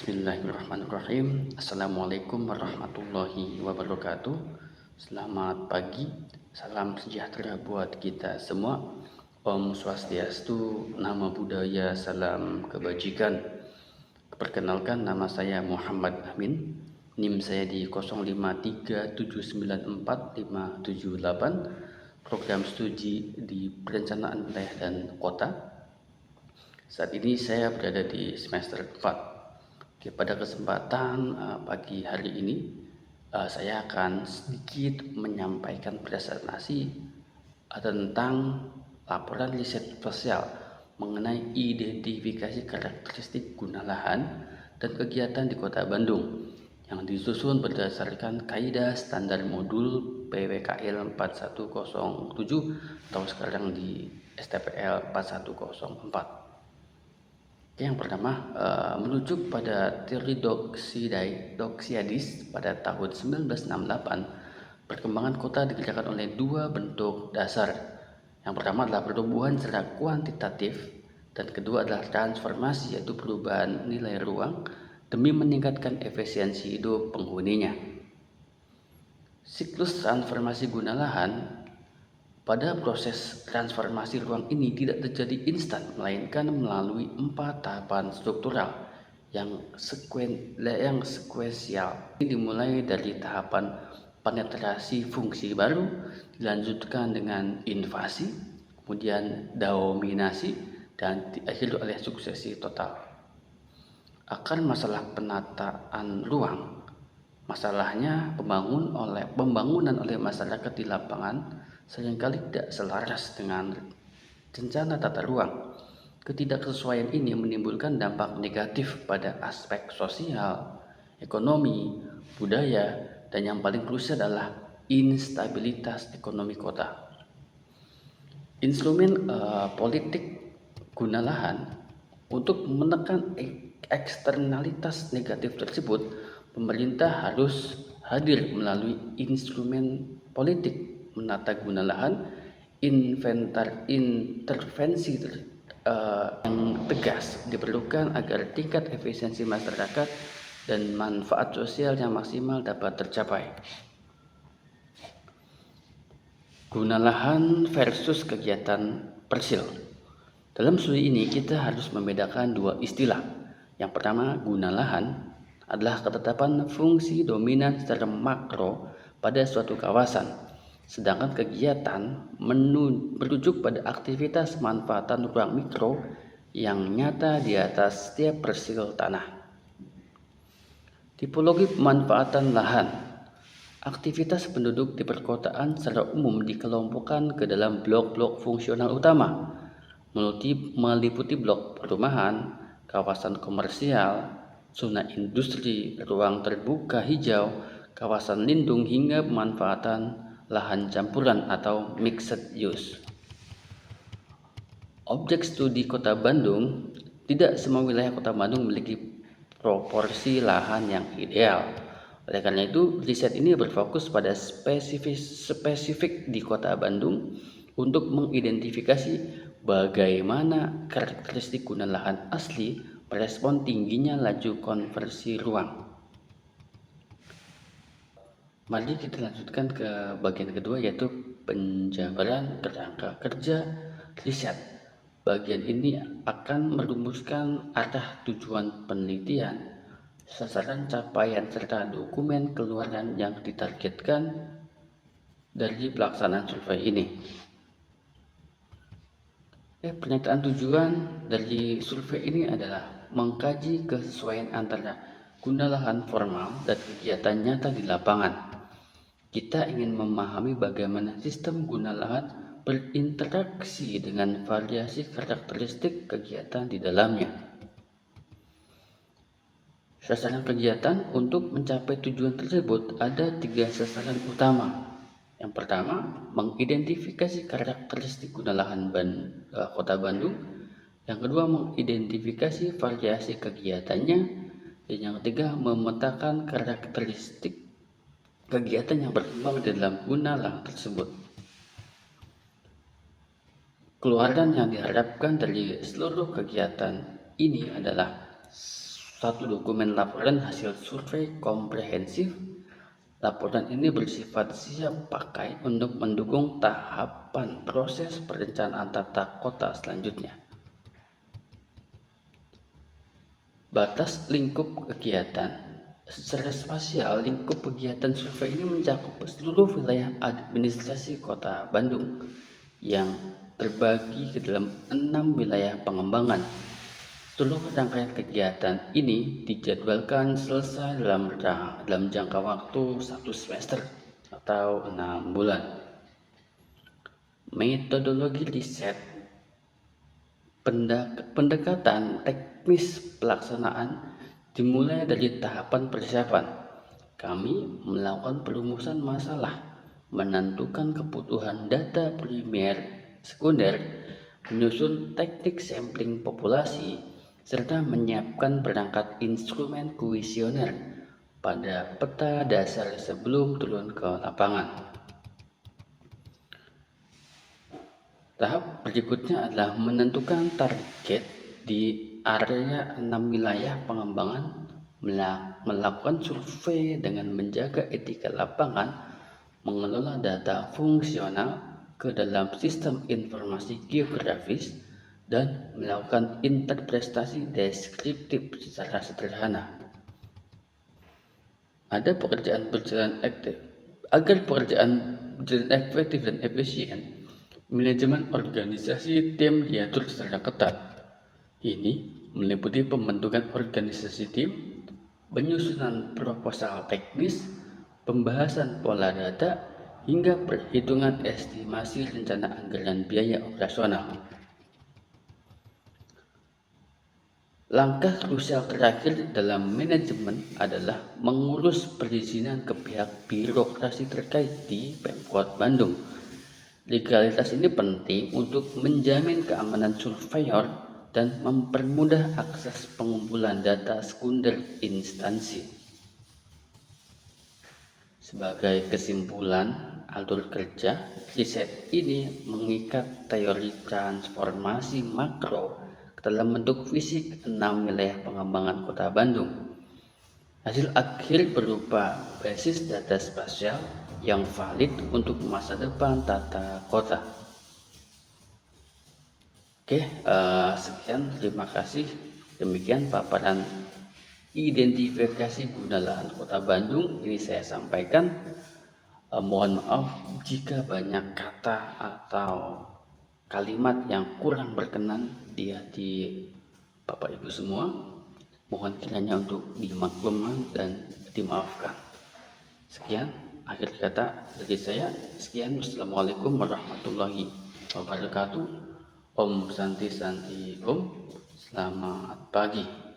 Bismillahirrahmanirrahim. Assalamualaikum warahmatullahi wabarakatuh. Selamat pagi, salam sejahtera buat kita semua. Om Swastiastu, Namo Buddhaya, salam kebajikan. Perkenalkan, nama saya Muhammad Amin. NIM saya di 0537945578. Program studi di Perencanaan Wilayah dan Kota. Saat ini saya berada di semester 4. Oke, pada kesempatan pagi hari ini saya akan sedikit menyampaikan presentasi tentang laporan riset sosial mengenai identifikasi karakteristik guna lahan dan kegiatan di Kota Bandung yang disusun berdasarkan Kaidah Standar Modul PWKL 4107 atau sekarang di STPL 4104. Yang pertama, merujuk pada teori Doxiadis pada tahun 1968, perkembangan kota dikerjakan oleh dua bentuk dasar. Yang pertama adalah pertumbuhan secara kuantitatif, dan kedua adalah transformasi, yaitu perubahan nilai ruang demi meningkatkan efisiensi hidup penghuninya. Siklus transformasi guna lahan. Pada proses transformasi ruang ini tidak terjadi instan, melainkan melalui 4 tahapan struktural yang sekuensial. Ini dimulai dari tahapan penetrasi fungsi baru, dilanjutkan dengan invasi, kemudian dominasi, dan diakhiri oleh suksesi total. Akan masalah penataan ruang, masalahnya pembangunan oleh masyarakat di lapangan seringkali tidak selaras dengan rencana tata ruang. Ketidaksesuaian ini menimbulkan dampak negatif pada aspek sosial, ekonomi, budaya, dan yang paling krusial adalah instabilitas ekonomi kota. Instrumen politik guna lahan untuk menekan eksternalitas negatif tersebut, pemerintah harus hadir melalui instrumen politik menata guna lahan, intervensi yang tegas diperlukan agar tingkat efisiensi masyarakat dan manfaat sosial yang maksimal dapat tercapai. Guna lahan versus kegiatan persil. Dalam studi ini kita harus membedakan dua istilah. Yang pertama, guna lahan adalah ketetapan fungsi dominan secara makro pada suatu kawasan. Sedangkan kegiatan merujuk pada aktivitas manfaatan ruang mikro yang nyata di atas setiap persil tanah. Tipologi pemanfaatan lahan. Aktivitas penduduk di perkotaan secara umum dikelompokkan ke dalam blok-blok fungsional utama, meliputi blok perumahan, kawasan komersial, zona industri, ruang terbuka hijau, kawasan lindung, hingga pemanfaatan lahan campuran atau mixed use. Objek studi Kota Bandung. Tidak semua wilayah Kota Bandung memiliki proporsi lahan yang ideal. Oleh karena itu, riset ini berfokus pada spesifik di Kota Bandung untuk mengidentifikasi bagaimana karakteristik guna lahan asli merespon tingginya laju konversi ruang. Mari kita lanjutkan ke bagian kedua, yaitu penjabaran kerangka kerja riset. Bagian ini akan merumuskan arah tujuan penelitian, sasaran capaian, serta dokumen keluaran yang ditargetkan dari pelaksanaan survei ini. Pernyataan tujuan dari survei ini adalah mengkaji kesesuaian antara guna lahan formal dan kegiatan nyata di lapangan. Kita ingin memahami bagaimana sistem guna lahan berinteraksi dengan variasi karakteristik kegiatan di dalamnya. Sasaran kegiatan. Untuk mencapai tujuan tersebut ada 3 sasaran utama. Yang pertama, mengidentifikasi karakteristik guna lahan Kota Bandung. Yang kedua, mengidentifikasi variasi kegiatannya. Dan yang ketiga, memetakan karakteristik kegiatan yang berkembang di dalam guna lahan tersebut. Keluaran yang diharapkan dari seluruh kegiatan ini adalah Satu dokumen laporan hasil survei komprehensif. Laporan ini bersifat siap pakai untuk mendukung tahapan proses perencanaan tata kota selanjutnya. Batas lingkup kegiatan. Secara spasial, lingkup kegiatan survei ini mencakup seluruh wilayah administrasi Kota Bandung yang terbagi ke dalam 6 wilayah pengembangan. Seluruh rangkaian kegiatan ini dijadwalkan selesai dalam jangka waktu 1 semester atau 6 bulan. Metodologi riset. Pendekatan teknis pelaksanaan dimulai dari tahapan persiapan. Kami melakukan perumusan masalah, menentukan kebutuhan data primer, sekunder, menyusun teknik sampling populasi, serta menyiapkan perangkat instrumen kuesioner pada peta dasar sebelum turun ke lapangan. Tahap berikutnya adalah menentukan target di area 6 wilayah pengembangan, melakukan survei dengan menjaga etika lapangan, mengelola data fungsional ke dalam sistem informasi geografis, dan melakukan interpretasi deskriptif secara sederhana. Ada pekerjaan berjalan aktif. Agar pekerjaan berjalan efektif dan efisien, manajemen organisasi tim diatur secara ketat. Ini meliputi pembentukan organisasi tim, penyusunan proposal teknis, pembahasan pola data, hingga perhitungan estimasi rencana anggaran biaya operasional. Langkah krusial terakhir dalam manajemen adalah mengurus perizinan ke pihak birokrasi terkait di Pemkot Bandung. Legalitas ini penting untuk menjamin keamanan surveyor dan mempermudah akses pengumpulan data sekunder instansi. Sebagai kesimpulan alur kerja, riset ini mengikat teori transformasi makro dalam bentuk fisik 6 wilayah pengembangan Kota Bandung. Hasil akhir berupa basis data spasial yang valid untuk masa depan tata kota. Sekian, terima kasih. Demikian paparan identifikasi guna lahan Kota Bandung ini saya sampaikan. Mohon maaf jika banyak kata atau kalimat yang kurang berkenan di hati Bapak Ibu semua. Mohon kiranya untuk dimaklumkan dan dimaafkan. Sekian, akhir kata dari saya. Sekian, wassalamualaikum warahmatullahi wabarakatuh. Om Santi Santi Om. Selamat pagi.